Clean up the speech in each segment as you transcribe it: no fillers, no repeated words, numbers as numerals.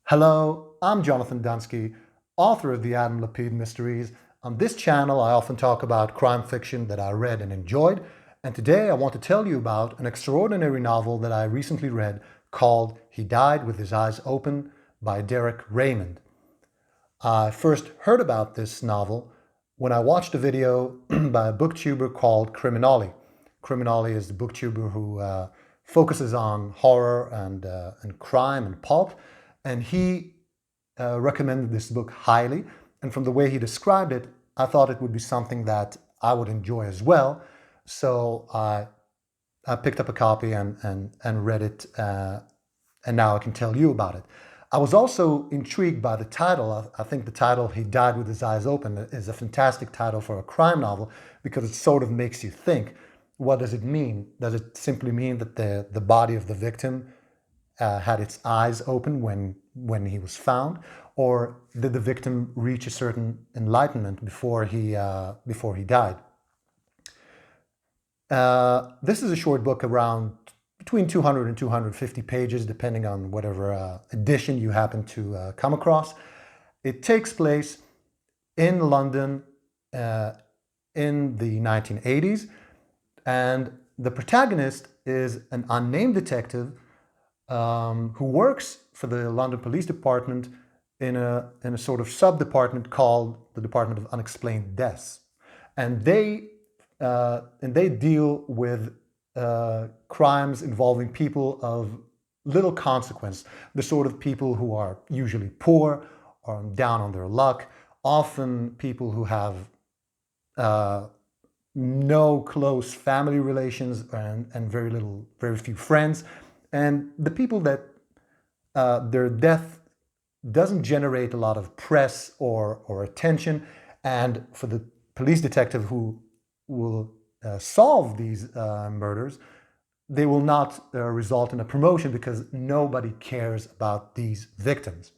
Hello, I'm Jonathan Dunsky, author of the Adam Lapid Mysteries. On this channel, I often talk about crime fiction that I read and enjoyed, and today I want to tell you about an extraordinary novel that I recently read called He Died with His Eyes Open by Derek Raymond. I first heard about this novel when I watched a video by a booktuber called Criminali. Criminali is the booktuber who focuses on horror and crime and pulp, and he recommended this book highly. And from the way he described it, I thought it would be something that I would enjoy as well. So I picked up a copy and read it, and now I can tell you about it. I was also intrigued by the title. I think the title, He Died with His Eyes Open, is a fantastic title for a crime novel because it sort of makes you think, what does it mean? Does it simply mean that the body of the victim had its eyes open when he was found? Or did the victim reach a certain enlightenment before he died? This is a short book around between 200 and 250 pages, depending on whatever edition you happen to come across. It takes place in London in the 1980s, and the protagonist is an unnamed detective who works for the London Police Department in a sort of sub-department called the Department of Unexplained Deaths. And they deal with crimes involving people of little consequence, the sort of people who are usually poor or down on their luck, often people who have no close family relations and very few friends, and the people that their death doesn't generate a lot of press or attention. And for the police detective who will solve these murders, they will not result in a promotion because nobody cares about these victims.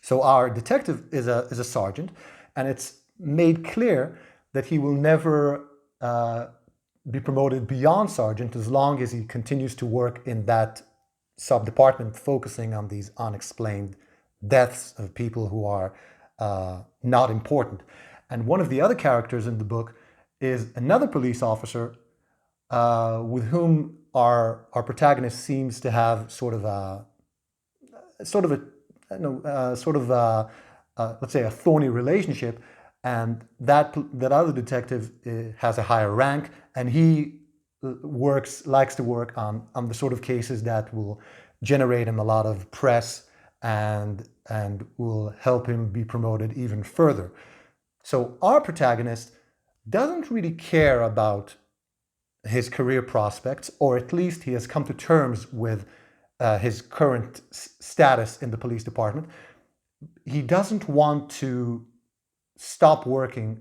So our detective is a sergeant, and it's made clear that he will never be promoted beyond sergeant as long as he continues to work in that sub-department focusing on these unexplained deaths of people who are not important. And one of the other characters in the book is another police officer with whom our protagonist seems to have let's say a thorny relationship, and that other detective has a higher rank, and he likes to work on the sort of cases that will generate him a lot of press and will help him be promoted even further. So our protagonist doesn't really care about his career prospects, or at least he has come to terms with his current status in the police department. He doesn't want to stop working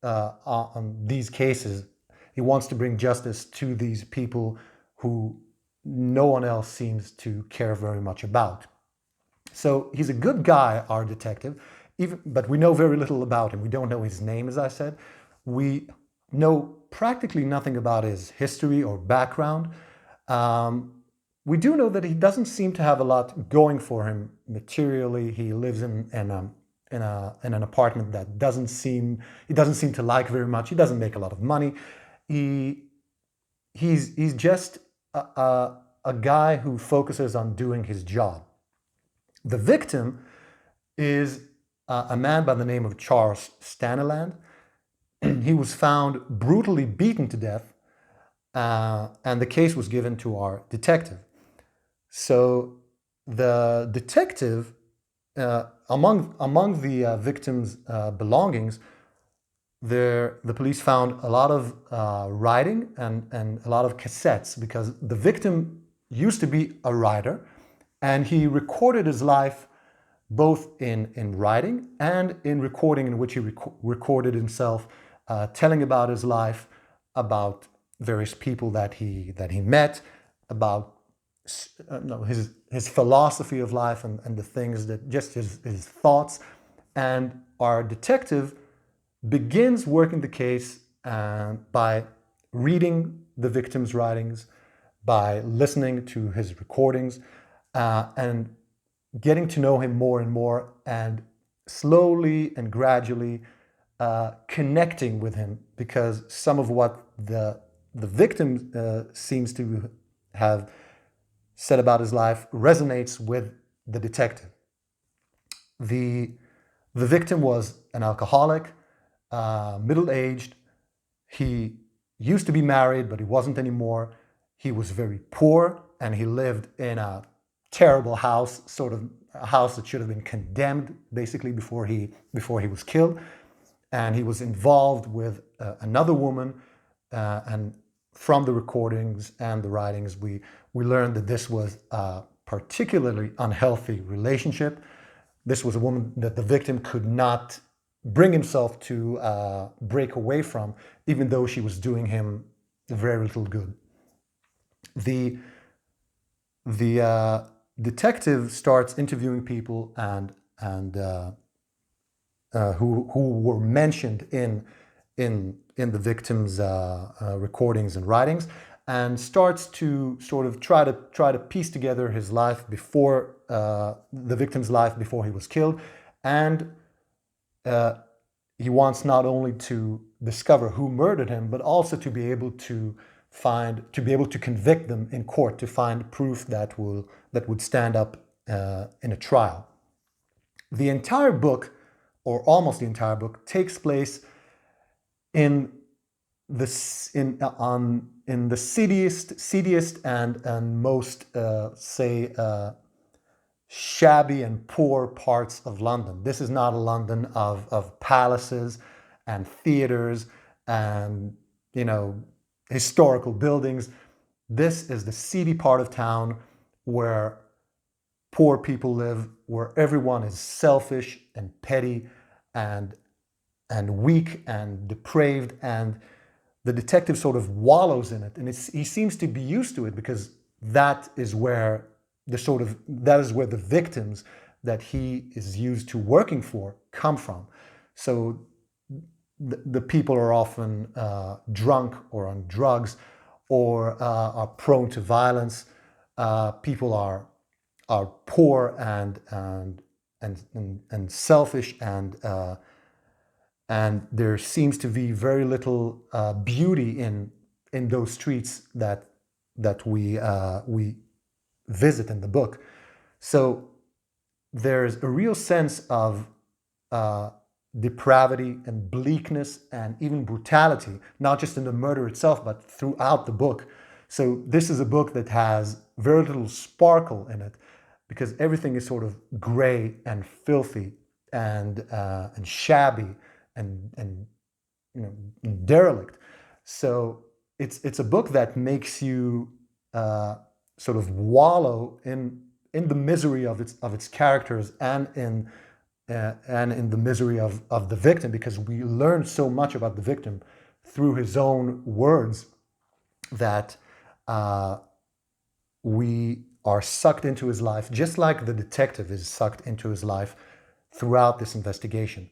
on these cases. He wants to bring justice to these people who no one else seems to care very much about. So he's a good guy, our detective, but we know very little about him. We don't know his name, as I said. We know practically nothing about his history or background. We do know that he doesn't seem to have a lot going for him materially. He lives in an apartment that he doesn't seem to like very much. He doesn't make a lot of money. He's just a guy who focuses on doing his job. The victim is a man by the name of Charles Staniland. He was found brutally beaten to death, and the case was given to our detective. So the detective, among the victim's belongings, the police found a lot of writing and a lot of cassettes, because the victim used to be a writer, and he recorded his life both in writing and in recording, in which he recorded himself telling about his life, about various people that he met, about his philosophy of life and the things that just his thoughts. And our detective begins working the case by reading the victim's writings, by listening to his recordings, and getting to know him more and more, and slowly and gradually connecting with him, because some of what the victim seems to have said about his life resonates with the detective. The victim was an alcoholic, middle-aged. He used to be married, but he wasn't anymore. He was very poor, and he lived in a terrible house, sort of a house that should have been condemned, basically, before he was killed. And he was involved with another woman, and from the recordings and the writings, we learned that this was a particularly unhealthy relationship. This was a woman that the victim could not bring himself to break away from, even though she was doing him very little good. The detective starts interviewing people who were mentioned in the victim's recordings and writings, and starts to sort of try to piece together his life before the victim's life before he was killed. And he wants not only to discover who murdered him, but also to be able to convict them in court, to find proof that would stand up in a trial. The entire book, or almost the entire book, takes place in the seediest and most shabby and poor parts of London. This is not a London of palaces and theaters and, you know, historical buildings. This is the seedy part of town where poor people live, where everyone is selfish and petty and weak and depraved, and the detective sort of wallows in it, and he seems to be used to it, because that is where the victims that he is used to working for come from. So the people are often drunk or on drugs, or are prone to violence. People are poor and selfish, and there seems to be very little beauty in those streets that we visit in the book. So there's a real sense of depravity and bleakness and even brutality, not just in the murder itself, but throughout the book. So this is a book that has very little sparkle in it, because everything is sort of gray and filthy and shabby and you know, derelict. So it's a book that makes you sort of wallow in the misery of its characters, and in the misery of the victim, because we learn so much about the victim through his own words that we are sucked into his life, just like the detective is sucked into his life throughout this investigation.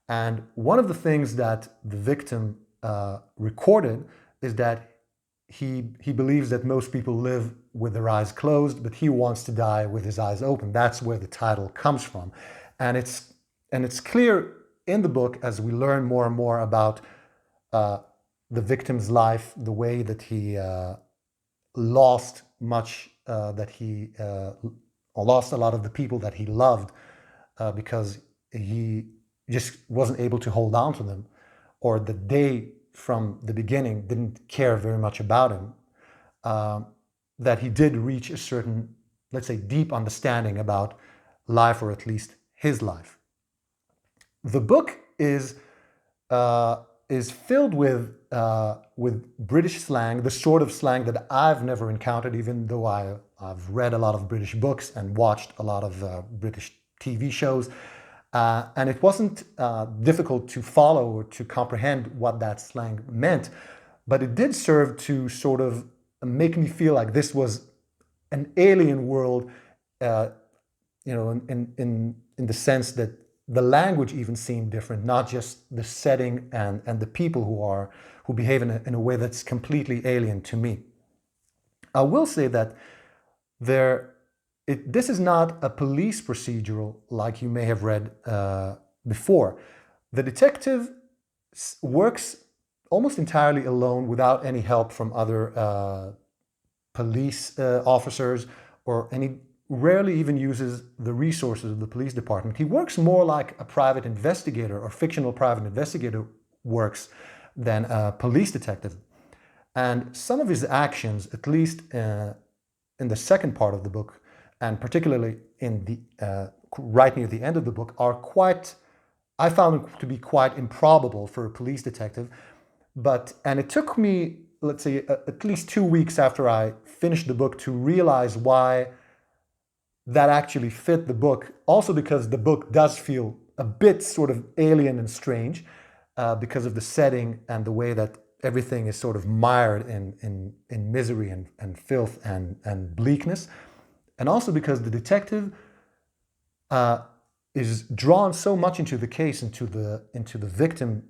And one of the things that the victim recorded is that he believes that most people live with their eyes closed, but he wants to die with his eyes open. That's where the title comes from. And it's clear in the book, as we learn more and more about the victim's life, the way that he lost much, lost a lot of the people that he loved, because he just wasn't able to hold on to them, or that they from the beginning didn't care very much about him, that he did reach a certain, let's say, deep understanding about life, or at least his life. The book is filled with British slang, the sort of slang that I've never encountered, even though I've read a lot of British books and watched a lot of British TV shows. And it wasn't difficult to follow or to comprehend what that slang meant, but it did serve to sort of make me feel like this was an alien world, in the sense that the language even seemed different, not just the setting and the people who behave in a way that's completely alien to me. I will say that there this is not a police procedural like you may have read before. The detective works almost entirely alone without any help from other police officers, or any rarely even uses the resources of the police department. He works more like a private investigator, or fictional private investigator works, than a police detective. And some of his actions, at least in the second part of the book, and particularly in the right near the end of the book, are quite, I found them to be quite improbable for a police detective. And it took me, let's say, at least 2 weeks after I finished the book to realize why that actually fit the book. Also because the book does feel a bit sort of alien and strange because of the setting and the way that everything is sort of mired in misery and filth and bleakness. And also because the detective is drawn so much into the case, into the victim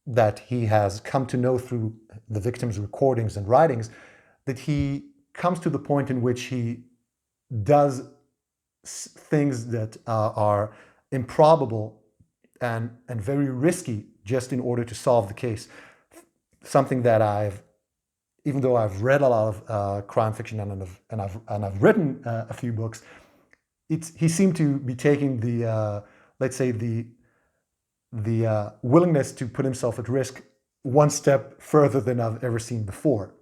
that he has come to know through the victim's recordings and writings, that he comes to the point in which he does things that are improbable and very risky just in order to solve the case. Something that even though I've read a lot of crime fiction and I've written a few books, he seemed to be taking the let's say the willingness to put himself at risk one step further than I've ever seen before.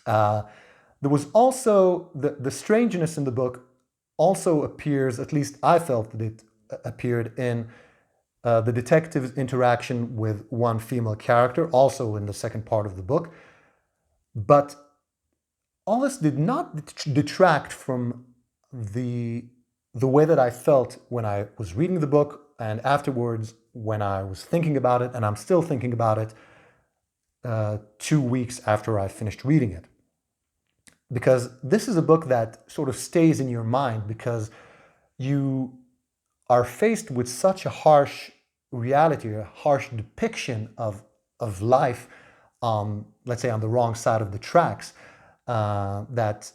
There was also the strangeness in the book also appears, at least I felt that it appeared in the detective's interaction with one female character, also in the second part of the book. But all this did not detract from the way that I felt when I was reading the book, and afterwards when I was thinking about it, and I'm still thinking about it 2 weeks after I finished reading it. Because this is a book that sort of stays in your mind, because you are faced with such a harsh reality, a harsh depiction of life, let's say on the wrong side of the tracks, that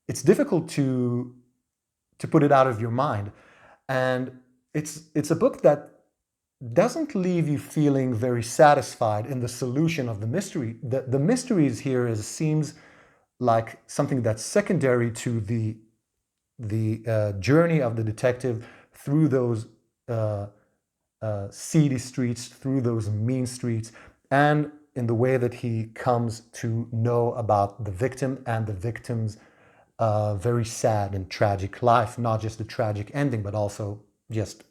it's difficult to put it out of your mind. And it's a book that doesn't leave you feeling very satisfied in the solution of the mystery. The mysteries here seems like something that's secondary to the journey of the detective through those seedy streets, through those mean streets, and in the way that he comes to know about the victim and the victim's very sad and tragic life. Not just the tragic ending, but also just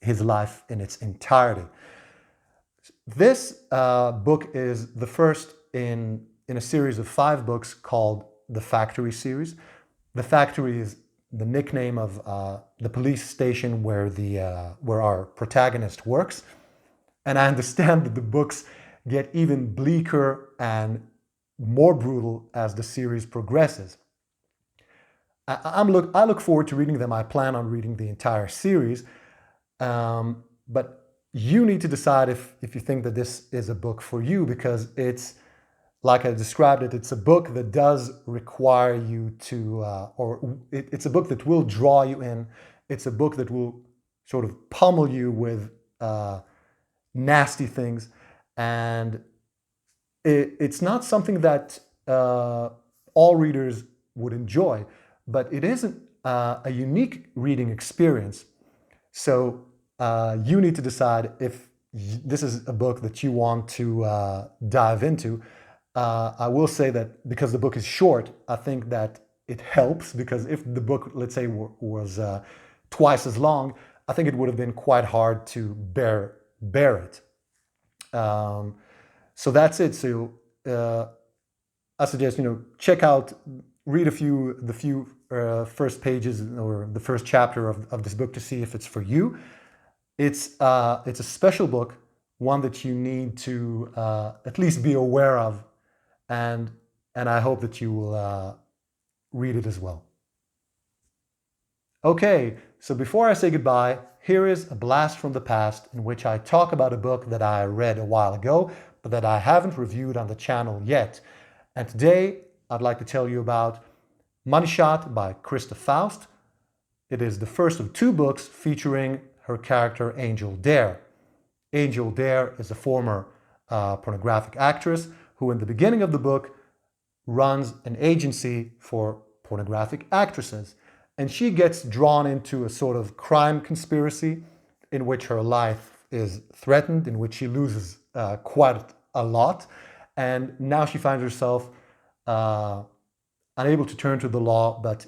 his life in its entirety. This book is the first in a series of 5 books called the Factory series. The Factory is the nickname of the police station where our protagonist works. And I understand that the books get even bleaker and more brutal as the series progresses. I look forward to reading them. I plan on reading the entire series. But you need to decide if you think that this is a book for you, because it's, like I described it, it's a book that does require you to, it's a book that will draw you in. It's a book that will sort of pummel you with nasty things. And it's not something that all readers would enjoy, but it is a unique reading experience. So you need to decide if this is a book that you want to dive into. I will say that because the book is short, I think that it helps, because if the book, let's say, was twice as long, I think it would have been quite hard to bear it. So that's it. So I suggest, check out, read the few first pages or the first chapter of this book to see if it's for you. It's a special book, one that you need to at least be aware of, and I hope that you will read it as well. Okay, so before I say goodbye, here is a blast from the past in which I talk about a book that I read a while ago, but that I haven't reviewed on the channel yet. And today I'd like to tell you about Money Shot by Krista Faust. It is the first of 2 books featuring her character Angel Dare. Angel Dare is a former pornographic actress who in the beginning of the book runs an agency for pornographic actresses. And she gets drawn into a sort of crime conspiracy in which her life is threatened, in which she loses quite a lot. And now she finds herself unable to turn to the law, but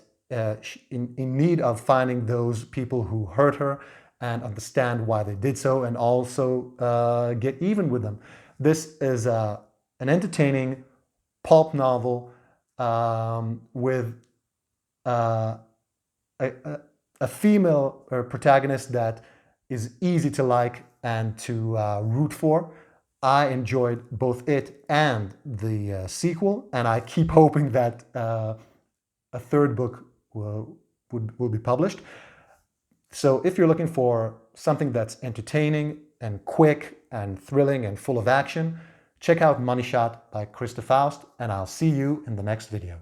in need of finding those people who hurt her and understand why they did so, and also get even with them. This is an entertaining pulp novel with a female protagonist that is easy to like and to root for. I enjoyed both it and the sequel, and I keep hoping that a 3rd book will be published. So if you're looking for something that's entertaining and quick and thrilling and full of action, check out Money Shot by Krista Faust, and I'll see you in the next video.